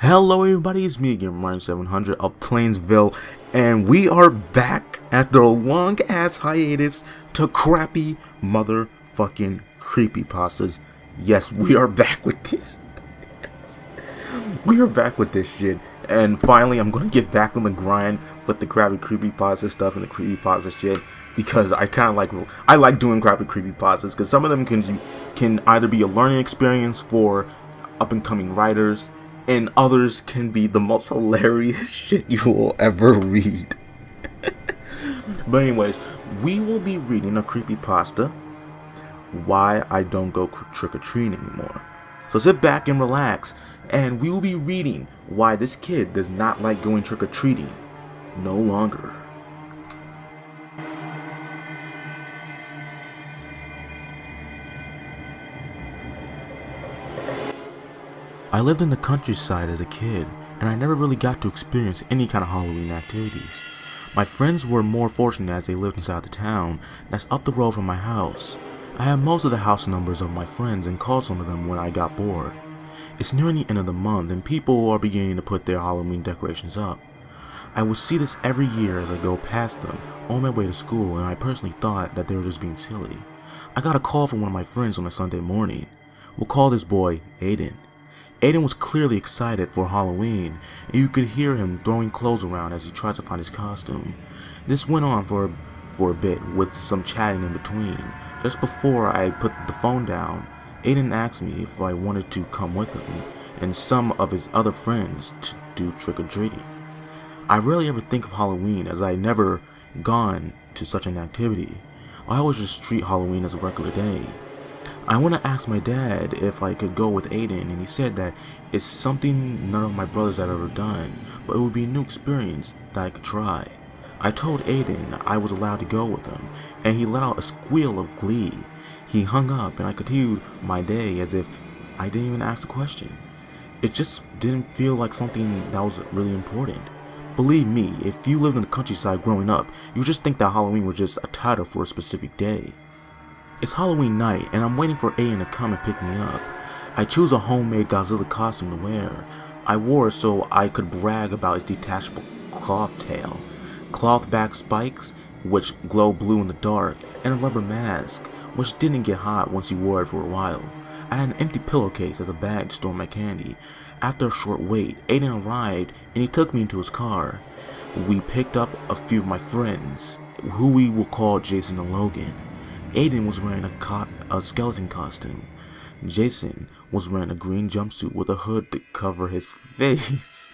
Hello everybody, it's me again, Ryan700 of Plainsville, and we are back after a long ass hiatus to crappy motherfucking creepypastas. Yes, we are back with this. We are back with this shit, and finally I'm gonna get back on the grind with the crappy creepypasta stuff and the creepypasta shit, because I like doing crappy creepypastas, because some of them can either be a learning experience for up and coming writers, and others can be the most hilarious shit you will ever read. But anyways, we will be reading a creepypasta, Why I Don't Go Trick-or-Treating Anymore. So sit back and relax, and we will be reading why this kid does not like going trick-or-treating no longer. I lived in the countryside as a kid, and I never really got to experience any kind of Halloween activities. My friends were more fortunate as they lived inside the town that's up the road from my house. I had most of the house numbers of my friends and called some of them when I got bored. It's nearing the end of the month and people are beginning to put their Halloween decorations up. I would see this every year as I go past them on my way to school, and I personally thought that they were just being silly. I got a call from one of my friends on a Sunday morning. We'll call this boy Aiden. Aiden was clearly excited for Halloween, and you could hear him throwing clothes around as he tried to find his costume. This went on for a bit, with some chatting in between. Just before I put the phone down, Aiden asked me if I wanted to come with him and some of his other friends to do trick-or-treating. I rarely ever think of Halloween, as I never gone to such an activity. I always just treat Halloween as a regular day. I went to ask my dad if I could go with Aiden, and he said that it's something none of my brothers have ever done, but it would be a new experience that I could try. I told Aiden I was allowed to go with him, and he let out a squeal of glee. He hung up, and I continued my day as if I didn't even ask the question. It just didn't feel like something that was really important. Believe me, if you lived in the countryside growing up, you just think that Halloween was just a title for a specific day. It's Halloween night, and I'm waiting for Aiden to come and pick me up. I choose a homemade Godzilla costume to wear. I wore it so I could brag about its detachable cloth tail, cloth back spikes, which glow blue in the dark, and a rubber mask, which didn't get hot once you wore it for a while. I had an empty pillowcase as a bag to store my candy. After a short wait, Aiden arrived, and he took me into his car. We picked up a few of my friends, who we will call Jason and Logan. Aiden was wearing a skeleton costume. Jason was wearing a green jumpsuit with a hood to cover his face.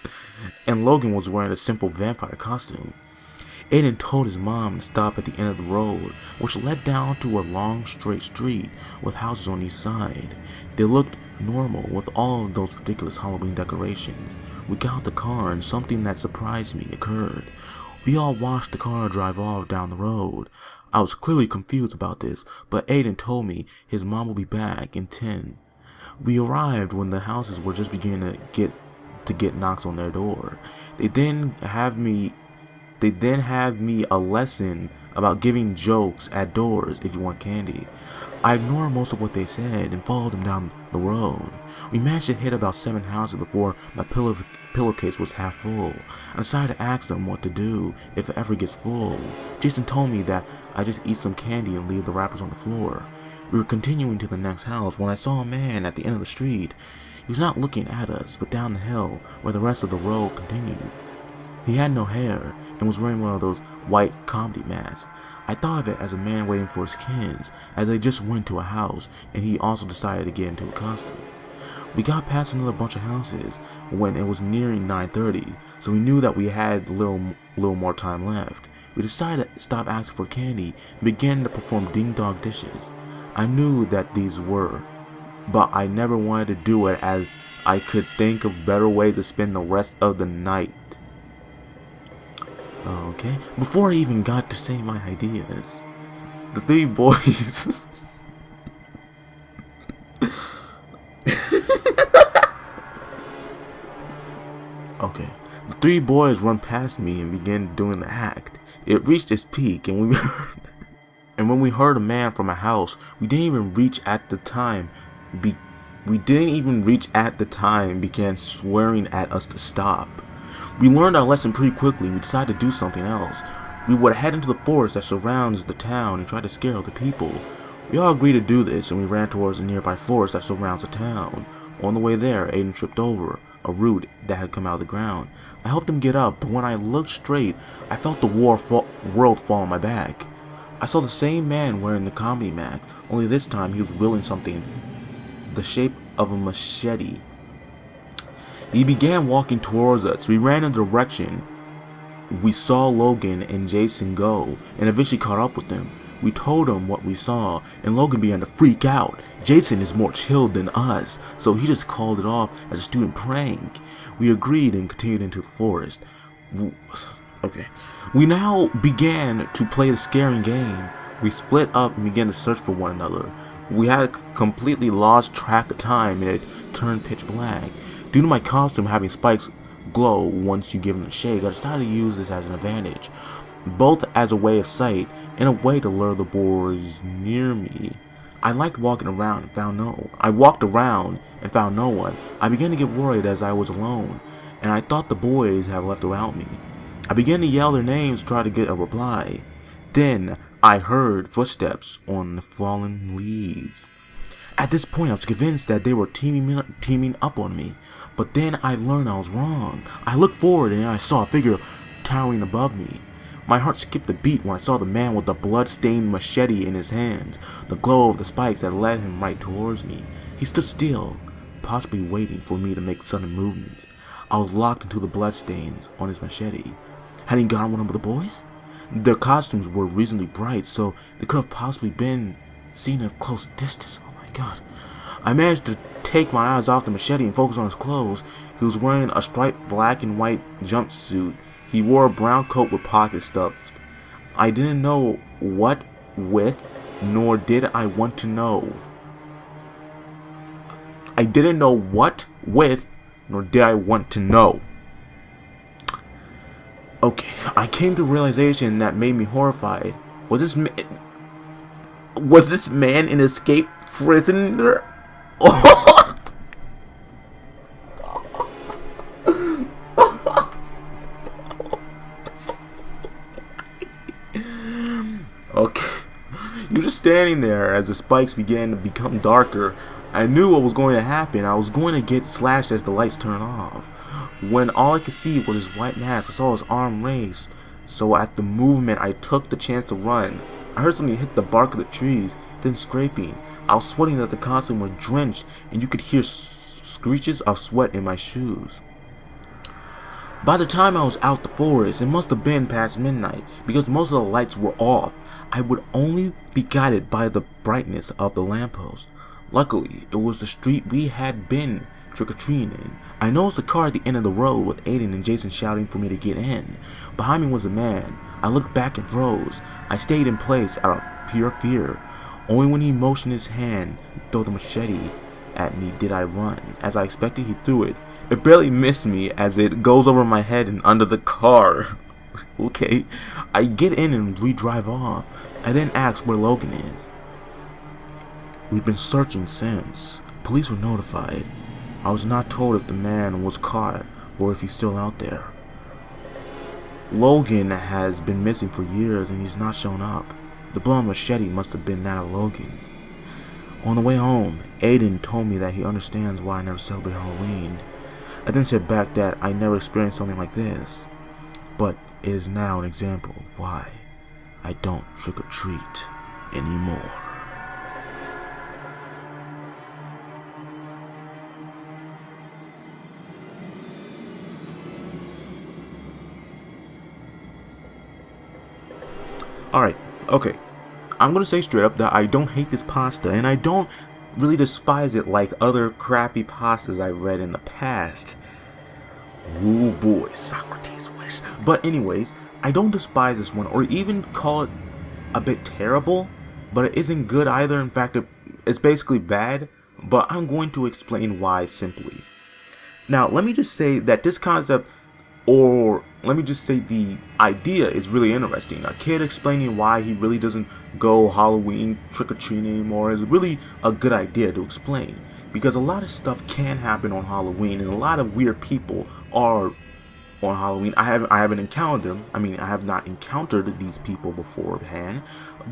And Logan was wearing a simple vampire costume. Aiden told his mom to stop at the end of the road, which led down to a long straight street with houses on each side. They looked normal with all of those ridiculous Halloween decorations. We got out the car, and something that surprised me occurred. We all watched the car drive off down the road. I was clearly confused about this, but Aiden told me his mom will be back in 10. We arrived when the houses were just beginning to get knocks on their door. They then have me a lesson about giving jokes at doors if you want candy. I ignored most of what they said and followed them down the road. We managed to hit about 7 houses before my pillowcase was half full. I decided to ask them what to do if it ever gets full. Jason told me that I just eat some candy and leave the wrappers on the floor. We were continuing to the next house when I saw a man at the end of the street. He was not looking at us, but down the hill where the rest of the road continued. He had no hair and was wearing one of those white comedy masks. I thought of it as a man waiting for his kids, as they just went to a house and he also decided to get into a costume. We got past another bunch of houses when it was nearing 9:30, so we knew that we had a little more time left. We decided to stop asking for candy and began to perform ding-dong dishes. I knew that these were, but I never wanted to do it, as I could think of better ways to spend the rest of the night. Okay, before I even got to say my ideas, the 3 boys okay, the 3 boys run past me and began doing the act. It reached its peak, and when we heard a man from a house we didn't even reach at the time We didn't even reach at the time and began swearing at us to stop. We learned our lesson pretty quickly and we decided to do something else. We would head into the forest that surrounds the town and try to scare other people. We all agreed to do this and we ran towards the nearby forest that surrounds the town. On the way there, Aiden tripped over a root that had come out of the ground. I helped him get up, but when I looked straight, I felt the world fall on my back. I saw the same man wearing the comedy mask, only this time he was wielding something the shape of a machete. He began walking towards us. We ran in the direction we saw Logan and Jason go, and eventually caught up with them. We told him what we saw, and Logan began to freak out. Jason is more chilled than us, so he just called it off as a student prank. We agreed and continued into the forest. We now began to play the scaring game. We split up and began to search for one another. We had completely lost track of time and it turned pitch black. Due to my costume having spikes glow once you give them a shake, I decided to use this as an advantage, both as a way of sight and a way to lure the boys near me. I liked walking around and found no. I walked around and found no one. I began to get worried as I was alone, and I thought the boys had left without me. I began to yell their names to try to get a reply. Then I heard footsteps on the fallen leaves. At this point, I was convinced that they were teaming up on me, but then I learned I was wrong. I looked forward and I saw a figure towering above me. My heart skipped a beat when I saw the man with the blood-stained machete in his hands. The glow of the spikes had led him right towards me. He stood still, possibly waiting for me to make sudden movements. I was locked into the bloodstains on his machete. Had he gotten one of the boys? Their costumes were reasonably bright, so they could have possibly been seen at a close distance. Oh my god. I managed to take my eyes off the machete and focus on his clothes. He was wearing a striped black and white jumpsuit. He wore a brown coat with pockets stuffed. I didn't know what with, nor did I want to know. I didn't know what with, nor did I want to know. Okay, I came to a realization that made me horrified. Was this man an escaped prisoner? Okay, you're just standing there as the spikes began to become darker. I knew what was going to happen. I was going to get slashed as the lights turned off. When all I could see was his white mask, I saw his arm raised. So at the movement, I took the chance to run. I heard something hit the bark of the trees, then scraping. I was sweating as the costume was drenched, and you could hear screeches of sweat in my shoes. By the time I was out the forest, it must have been past midnight, because most of the lights were off. I would only be guided by the brightness of the lamppost. Luckily, it was the street we had been trick-or-treating in. I noticed a car at the end of the road with Aiden and Jason shouting for me to get in. Behind me was a man. I looked back and froze. I stayed in place out of pure fear. Only when he motioned his hand to throw the machete at me did I run. As I expected, he threw it. It barely missed me as it goes over my head and under the car. Okay, I get in and we drive off. I then ask where Logan is. We've been searching since. Police were notified. I was not told if the man was caught or if he's still out there. Logan has been missing for years and he's not shown up. The blown machete must have been that of Logan's. On the way home, Aiden told me that he understands why I never celebrate Halloween. I then said back that I never experienced something like this, but it is now an example of why I don't trick-or-treat anymore. Alright, okay. I'm gonna say straight up that I don't hate this pasta, and I don't really despise it like other crappy pastas I've read in the past. Ooh boy, Socrates wish. But anyways, I don't despise this one, or even call it a bit terrible, but it isn't good either. In fact, it's basically bad, but I'm going to explain why simply. Now, let me just say that this concept, or let me just say the idea, is really interesting. A kid explaining why he really doesn't go Halloween trick-or-treating anymore is really a good idea to explain. because a lot of stuff can happen on Halloween, and a lot of weird people are on Halloween. I haven't encountered them. I mean, I have not encountered these people beforehand,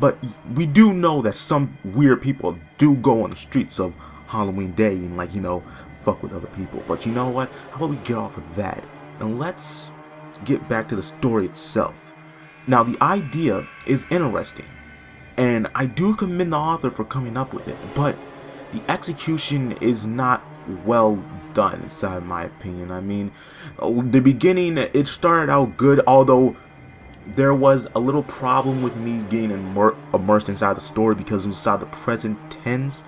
but we do know that some weird people do go on the streets of Halloween Day and, like, you know, fuck with other people. But you know what? How about we get off of that and let's get back to the story itself. Now, the idea is interesting, and I do commend the author for coming up with it, but the execution is not well done, inside my opinion. I mean, the beginning, it started out good, although there was a little problem with me getting immersed inside the story because inside the present tense,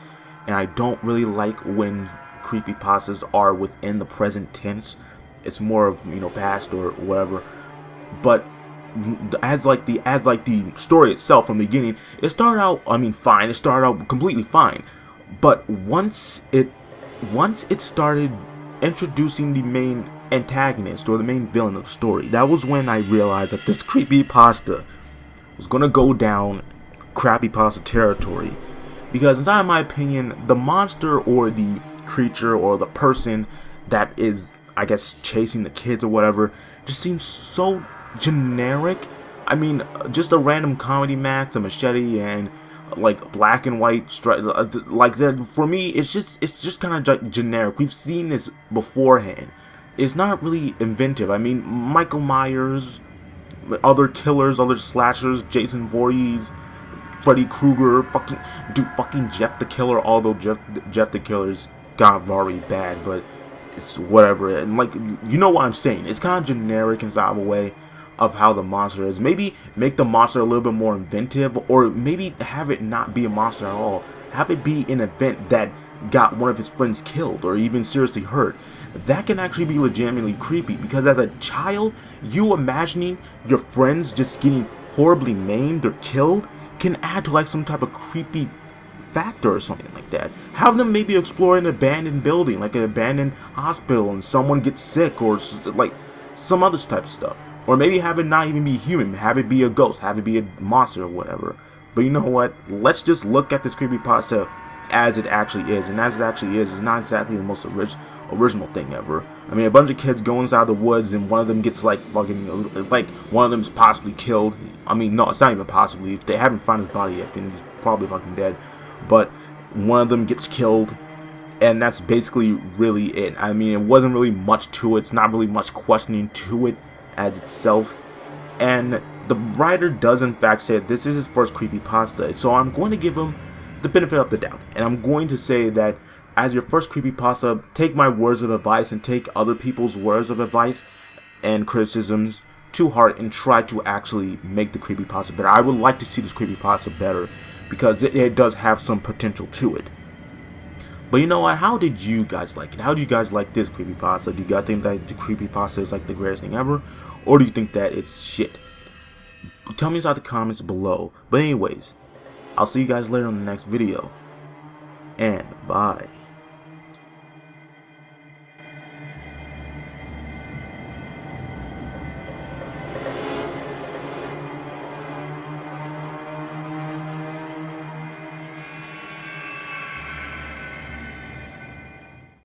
and I don't really like when creepypastas are within the present tense. It's more of, you know, past or whatever. But as like the story itself from the beginning, it started out, I mean, fine. It started out completely fine, but once it started introducing the main antagonist or the main villain of the story, that was when I realized that this creepypasta was gonna go down crappypasta territory. Because inside my opinion, the monster or the creature or the person that is, I guess, chasing the kids or whatever just seems so generic. I mean, just a random comedy mask, a machete, and like black and white stripe, like that. For me, it's just kind of generic. We've seen this beforehand. It's not really inventive. I mean, Michael Myers, other killers, other slashers, Jason Voorhees, Freddy Krueger, fucking Jeff the Killer. Although Jeff the Killer's got very bad, but it's whatever. And like, you know what I'm saying? It's kind of generic inside of a way of how the monster is. Maybe make the monster a little bit more inventive, or maybe have it not be a monster at all. Have it be an event that got one of his friends killed or even seriously hurt. That can actually be legitimately creepy, because as a child, you imagining your friends just getting horribly maimed or killed can add to like some type of creepy factor or something like that. Have them maybe explore an abandoned building, like an abandoned hospital, and someone gets sick, or like some other type of stuff. Or maybe have it not even be human, have it be a ghost, have it be a monster or whatever. But you know what? Let's just look at this creepypasta as it actually is. And as it actually is, it's not exactly the most original thing ever. I mean, a bunch of kids go inside the woods and one of them gets like fucking, like one of them's possibly killed. I mean, no, it's not even possibly. If they haven't found his body yet, then he's probably fucking dead. But one of them gets killed, and that's basically really it. I mean, it wasn't really much to it. It's not really much questioning to it as itself. And the writer does in fact say this is his first creepypasta, so I'm going to give him the benefit of the doubt, and I'm going to say that as your first creepypasta, take my words of advice and take other people's words of advice and criticisms to heart and try to actually make the creepypasta better. I would like to see this creepypasta better because it does have some potential to it. But you know what? How did you guys like it? How do you guys like this creepypasta? Do you guys think that the creepypasta is like the greatest thing ever? Or do you think that it's shit? Tell me inside the comments below. But anyways, I'll see you guys later on the next video. And bye.